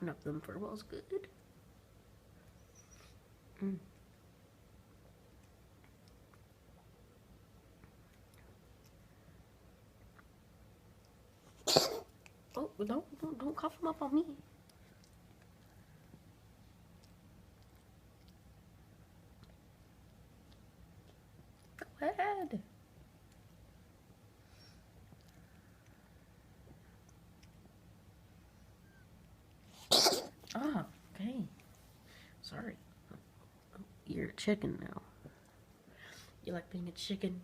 soften up them fur balls good. Mm. Oh, don't cough them up on me. Go ahead. Ah, okay. Sorry. You're a chicken now. You like being a chicken?